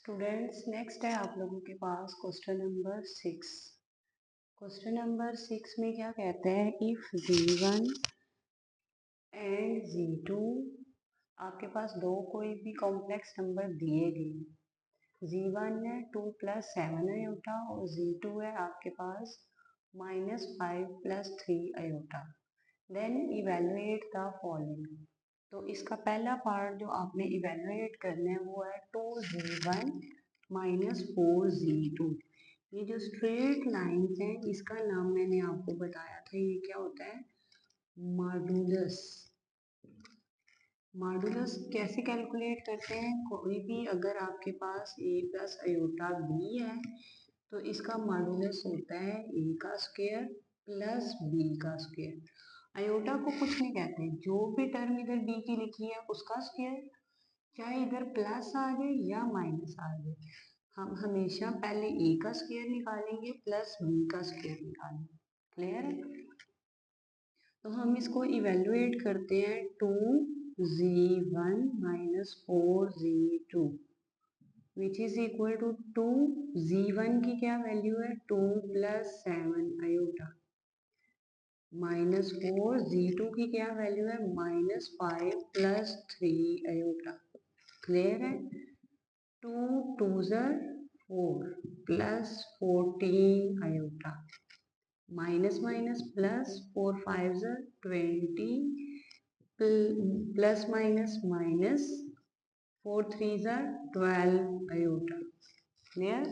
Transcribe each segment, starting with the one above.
Students next है आप लोगों के पास क्वेश्चन नंबर 6। क्वेश्चन नंबर 6 में क्या कहते हैं, इफ z1 एंड z2 आपके पास दो कोई भी कॉम्प्लेक्स नंबर दिए गए। z1 है 2 + 7 आयोटा और z2 है आपके पास -5 + 3 iota. Then evaluate the following. तो इसका पहला पार्ट जो आपने इवेलुएट करना है वो है 2z1 - 4z2। ये जो स्ट्रेट लाइंस हैं इसका नाम मैंने आपको बताया था, ये क्या होता है, मॉडुलस। मॉडुलस कैसे कैलकुलेट करते हैं, कोई भी अगर आपके पास a + आयोटा b है तो इसका मॉडुलस होता है a का स्क्वायर प्लस b का स्क्वायर। आयोटा को कुछ नहीं कहते, जो भी टर्म इधर b की लिखी है उसका स्क्वायर, चाहे इधर प्लस आ जाए या माइनस आ जाए, हम हमेशा पहले a का स्क्वायर निकालेंगे प्लस b का स्क्वायर निकालेंगे। क्लियर है? तो हम इसको इवेलुएट करते हैं 2z1 - 4z2 which is equal to 2z1 की क्या वैल्यू है 2 + 7 आयोटा -4z2 की क्या वैल्यू है -5 + 3 आयोटा। क्लियर है? 2 2s 4 + 14 iota minus minus plus 4 5s 20 plus minus minus 4 3s 12 iota. Clear?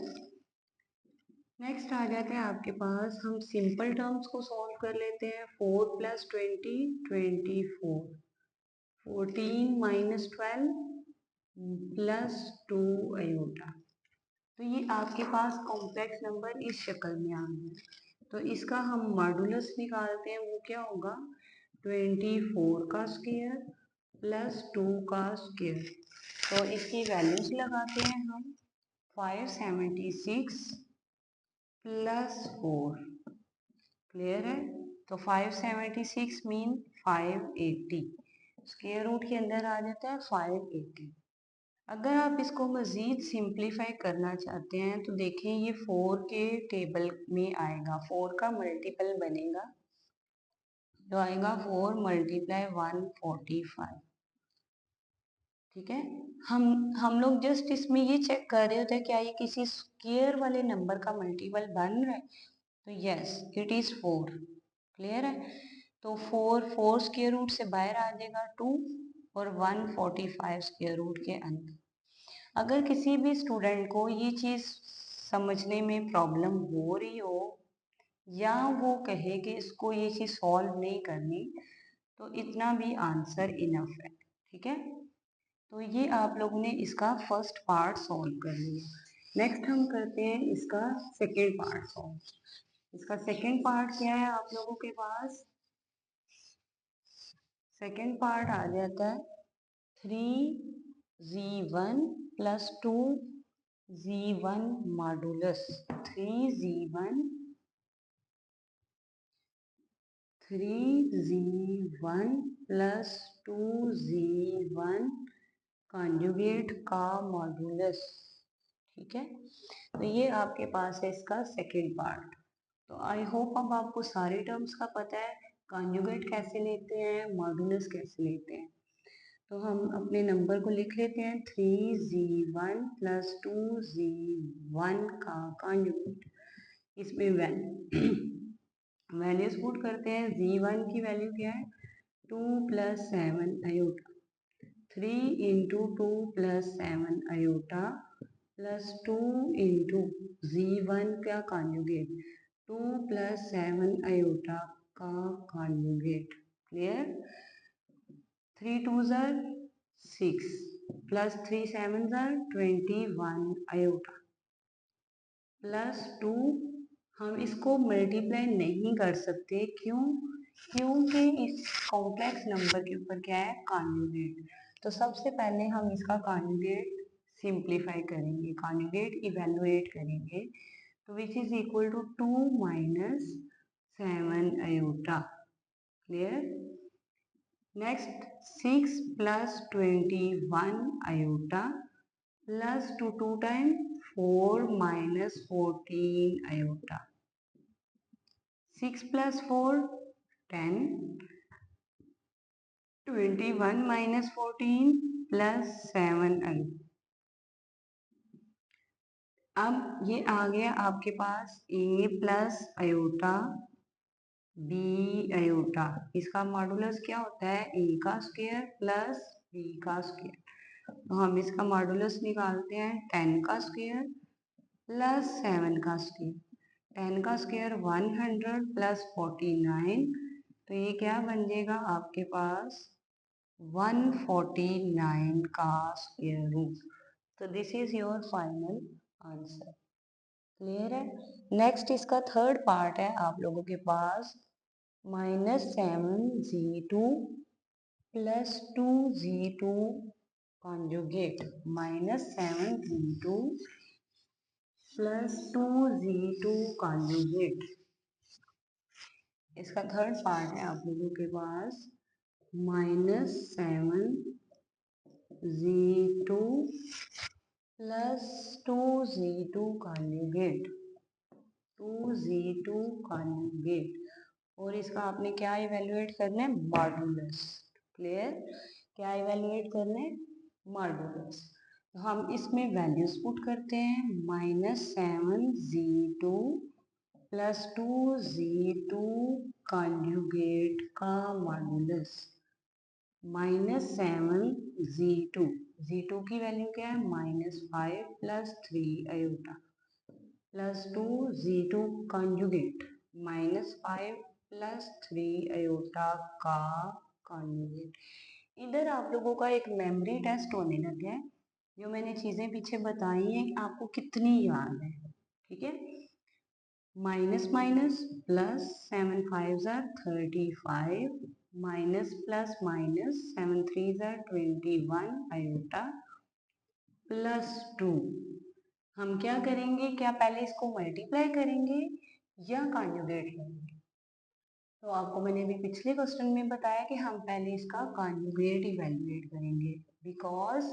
Next आ जाते हैं आपके पास, हम सिंपल टर्म्स को सॉल्व कर लेते हैं। 4 + 20 24, 14 - 12 प्लस 2 आयोटा। तो ये आपके पास कॉम्प्लेक्स नंबर इस शक्ल में आ गया। तो इसका हम मॉडुलस निकालते हैं, वो क्या होगा 24 का स्क्वायर प्लस 2 का स्क्वायर। तो इसकी वैल्यूज लगाते हैं हम 576 + 4। क्लियर है? तो 576 मीन 580, स्क्वायर रूट के अंदर आ जाता है 580। अगर आप इसको मज़ीद सिंप्लीफाई करना चाहते हैं तो देखें ये 4 के टेबल में आएगा, 4 का मल्टीपल बनेगा जो आएगा 4 × 145। ठीक है? हम लोग जस्ट इसमें ये चेक कर रहे होते हैं क्या ये किसी स्क्वायर वाले नंबर का मल्टीपल बन रहा है, तो यस इट इज़ 4। क्लियर है? तो 4 स्क्वायर रूट से बाहर आ जाएगा 2 और 145 स्क्वायर रूट के अंदर। अगर किसी भी स्टूडेंट को ये चीज़ समझने में प्रॉब्लम हो रही हो या वो कहे कि इसको ये चीज़ सॉल्व नहीं करनी, तो इतना भी आंसर इनफ है। ठीक है? तो ये आप लोगों ने इसका फर्स्ट पार्ट सॉल्व कर लिया। नेक्स्ट हम करते हैं इसका सेकेंड पार्ट सॉल्व। इसका सेकेंड पार्ट क्या है आप लोगों के पास, सेकेंड पार्ट आ जाता है 3z1 + 2z1 modulus 3z1 + 2z1 conjugate का मॉडुलस। ठीक है? तो ये आपके पास है इसका सेकेंड पार्ट। तो आई होप अब आपको सारे टर्म्स का पता है, कॉन्जुगेट कैसे लेते हैं, मॉडुलस कैसे लेते हैं। तो हम अपने नंबर को लिख लेते हैं 3z1 + 2z1 का कॉन्जुगेट। इसमें वैल्यूज पुट करते हैं। z1 की वैल्यू क्या है 2 + 7 आयोटा, 3 × 2 + 7 आयोटा प्लस 2 × z1 का कॉन्जुगेट 2 + 7 आयोटा का conjugate. Clear? 3 2s 6 plus 3 7s 21 iota plus 2। हम इसको मल्टीप्लाई नहीं कर सकते, क्यों? क्योंकि इस कॉम्प्लेक्स नंबर के ऊपर क्या है, कॉन्जुगेट। तो सबसे पहले हम इसका कॉन्जुगेट सिंप्लीफाई करेंगे, कॉन्जुगेट इवेलुएट करेंगे, तो which is equal to 2 - 7 iota. Clear? Next 6 + 21 iota plus 2 time 4 minus 14 iota, 6 plus 4 10, 21 minus 14 plus 7 iota. अब ये आ गया आपके पास a plus iota b iota, इसका मॉडुलस क्या होता है a का स्क्वायर प्लस b का स्क्वायर, तो हम इसका मॉडुलस निकालते हैं 10 का स्क्वायर प्लस 7 का स्क्वायर, 10 का स्क्वायर 100 प्लस 49, तो ये क्या बन जाएगा आपके पास 149 का स्क्वायर रूट। तो this is your final answer. Clear है। नेक्स्ट इसका थर्ड पार्ट है आप लोगों के पास -7z2 plus 2z2 conjugate, -7z2 plus 2z2 conjugate, इसका थर्ड पार्ट है आप लोगों के पास -7z2 plus 2z2 conjugate, 2z2 conjugate, और इसका आपने क्या इवेल्युएट करना है मॉडुलस। क्लियर, क्या इवेल्युएट करना है मॉडुलस। तो हम इसमें वैल्यूज पुट करते हैं -7z2 प्लस 2z2 कॉन्जुगेट का मॉडुलस, -7z2, z2 की वैल्यू क्या है -5 plus 3 iota plus 2z2 conjugate -5 plus 3 iota का कॉन्जुगेट। इधर आप लोगों का एक मेमोरी टेस्ट होने लगा है, जो मैंने चीजें पीछे बताई हैं आपको कितनी याद है। ठीक है, minus minus plus 7 5 jar 35, minus plus minus 7 3 jar 21 iota plus 2, हम क्या करेंगे, क्या पहले इसको मल्टीप्लाई करेंगे या कॉन्जुगेट करेंगे। तो आपको मैंने अभी पिछले क्वेश्चन में बताया कि हम पहले इसका कॉन्जुगेट इवेल्युएट करेंगे, बिकॉज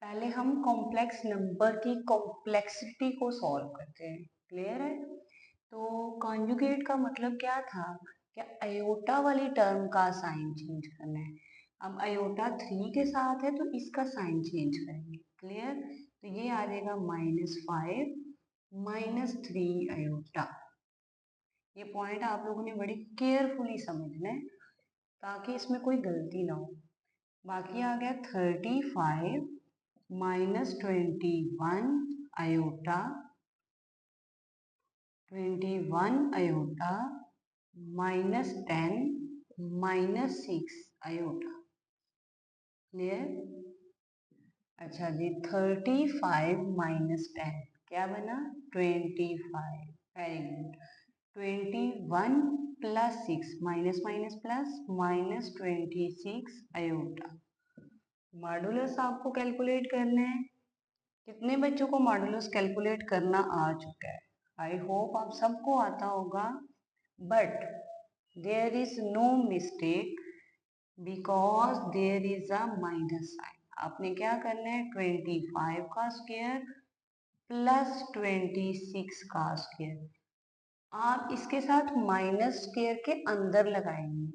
पहले हम कॉम्प्लेक्स नंबर की कॉम्प्लेक्सिटी को सॉल्व करते हैं। क्लियर है। तो कॉन्जुगेट का मतलब क्या था, क्या अयोटा वाली टर्म का साइन चेंज करना है। अब अयोटा 3 के साथ है तो इसका साइन चेंज करेंगे। क्लियर, तो ये आ जाएगा -5 -3 अयोटा। ये पॉइंट आप लोगों ने बड़ी केयरफुली समझना है ताकि इसमें कोई गलती ना हो। बाकी आ गया 35 -21 अयोटा, 21 अयोटा -10 -6 अयोटा। क्लियर। अच्छा जी, 35 -10 क्या बना 25। Very good. 21 plus 6 minus minus plus -26 iota. Modulus आपको कैलकुलेट करना है। कितने बच्चों को मॉडुलस कैलकुलेट करना आ चुका है। आई होप आप सबको आता होगा, but there is no mistake because there is a minus sign. आपने क्या करना है 25 का स्क्वायर प्लस 26 का स्क्वायर, आप इसके साथ माइनस स्क्वायर के अंदर लगाएंगे,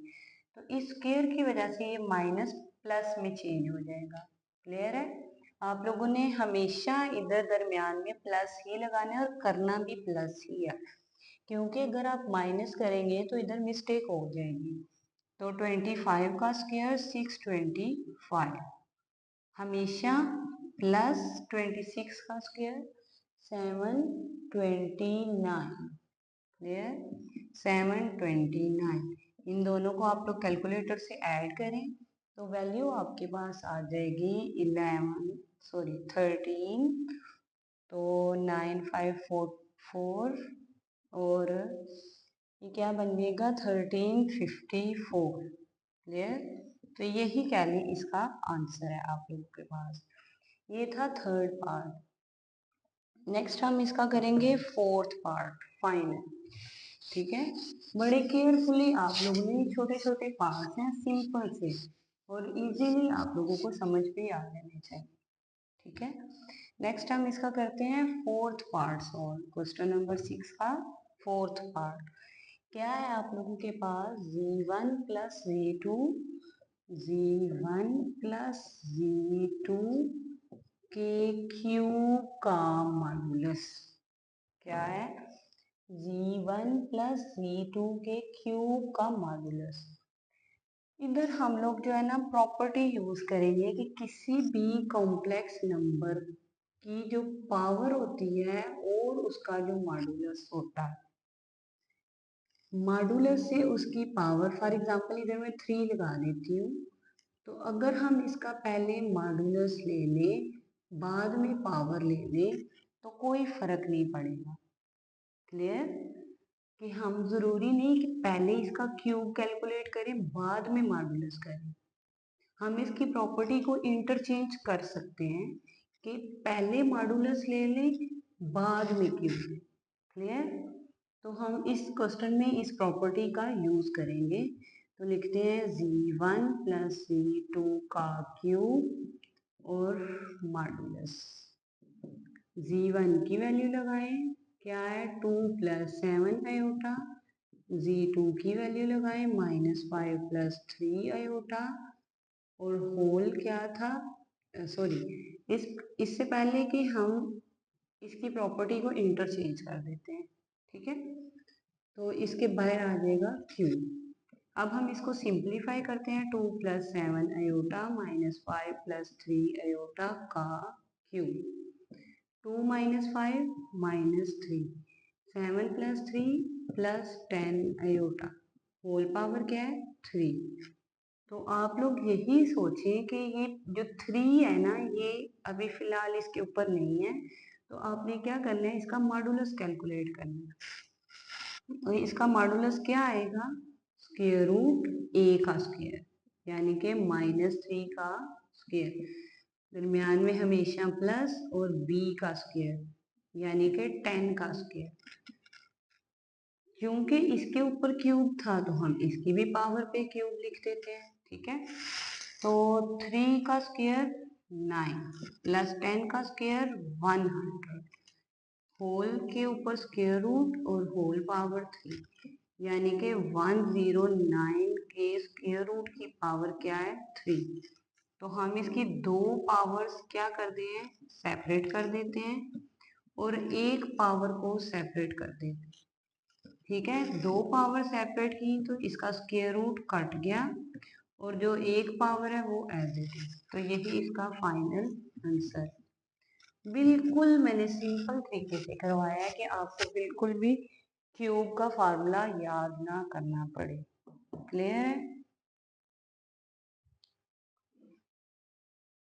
तो इस स्क्वायर की वजह से ये माइनस प्लस में चेंज हो जाएगा। क्लियर है। आप लोगों ने हमेशा इधर दरमियान में प्लस ही लगाना है और करना भी प्लस ही है, क्योंकि अगर आप माइनस करेंगे तो इधर मिस्टेक हो जाएगी। तो 25 का स्क्वायर 625, हमेशा प्लस 26 का स्क्वायर 729। क्लियर, 729। इन दोनों को आप लोग कैलकुलेटर से ऐड करें तो वैल्यू आपके पास आ जाएगी 13, तो 9544 और ये क्या बन जाएगा 1354। क्लियर, तो यही कह लें इसका आंसर है आप लोगों के पास। ये था थर्ड पार्ट। नेक्स्ट हम इसका करेंगे फोर्थ पार्ट फाइनल। ठीक है, बड़े केयरफुली आप लोगों ने छोटे छोटे पार्ट हैं सिंपल से और इजीली आप लोगों को समझ भी आ जाने चाहिए। ठीक है। नेक्स्ट हम इसका करते हैं fourth part solve. Question number 6 का फोर्थ पार्ट क्या है आप लोगों के पास, z1 plus z2 plus z2 के क्यूब का मॉड्यूलस क्या है, z1 प्लस z2 के क्यूब का मॉड्यूलस। इधर हम लोग जो है ना प्रॉपर्टी यूज करेंगे कि किसी भी कॉम्प्लेक्स नंबर की जो पावर होती है और उसका जो मॉड्यूलस होता है, मॉड्यूलस से उसकी पावर, फॉर एग्जांपल इधर मैं 3 लगा देती हूँ, तो अगर हम इसका पहले मॉड्यूलस ले लें बाद में पावर ले लें तो कोई फर्क नहीं पड़ेगा। क्लियर? कि हम जरूरी नहीं कि पहले इसका क्यूब कैलकुलेट करें बाद में मॉड्यूलस करें। हम इसकी प्रॉपर्टी को इंटरचेंज कर सकते हैं कि पहले मॉड्यूलस ले लें बाद में क्यूब लें। क्लियर? तो हम इस क्वेश्चन में इस प्रॉपर्टी का यूज करेंगे। तो लिखते हैं z1 प्लस z2 का क्यूब और मॉड्यूलस। z1 की वैल्यू लगाएं, क्या है 2 प्लस 7 आयोटा। z2 की वैल्यू लगाएं -5 प्लस 3 आयोटा। और होल क्या था, सॉरी, इससे पहले कि हम इसकी प्रॉपर्टी को इंटरचेंज कर देते हैं। ठीक है, तो इसके बाहर आ जाएगा क्यूब। अब हम इसको सिंप्लीफाई करते हैं, 2 प्लस 7 आयोटा -5 प्लस 3 आयोटा का cube. 2 minus 5 -3, 7 plus 3 plus 10 iota, whole power क्या है 3। तो आप लोग यही सोचें कि ये जो 3 है ना, ये अभी फिलहाल इसके ऊपर नहीं है, तो आपने क्या करना है, इसका मॉडुलस कैलकुलेट करना है। तो इसका मॉडुलस क्या आएगा, स्क्वायर रूट a का स्क्वायर, यानी कि -3 का स्क्वायर, दरमियान में हमेशा प्लस, और b का स्क्वायर यानी कि 10 का स्क्वायर। क्योंकि इसके ऊपर क्यूब था तो हम इसकी भी पावर पे क्यूब लिख देते हैं। ठीक है, तो 3 का स्क्वायर 9 प्लस 10 का स्क्वायर 100, होल के ऊपर स्क्वायर रूट और होल पावर 3, यानी कि 109 के स्क्वायर रूट की पावर क्या है 3। तो हम इसकी दो पावर्स क्या कर दें हैं, सेपरेट कर देते हैं, और एक पावर को सेपरेट कर देते हैं। ठीक है, दो पावर सेपरेट की तो इसका स्क्वायर रूट कट गया, और जो एक पावर है वो एज इट इज। तो यही इसका फाइनल आंसर। बिल्कुल मैंने सिंपल तरीके से करवाया है कि आपको बिल्कुल भी क्यूब का फार्मूला याद ना करना पड़े। क्लियर है?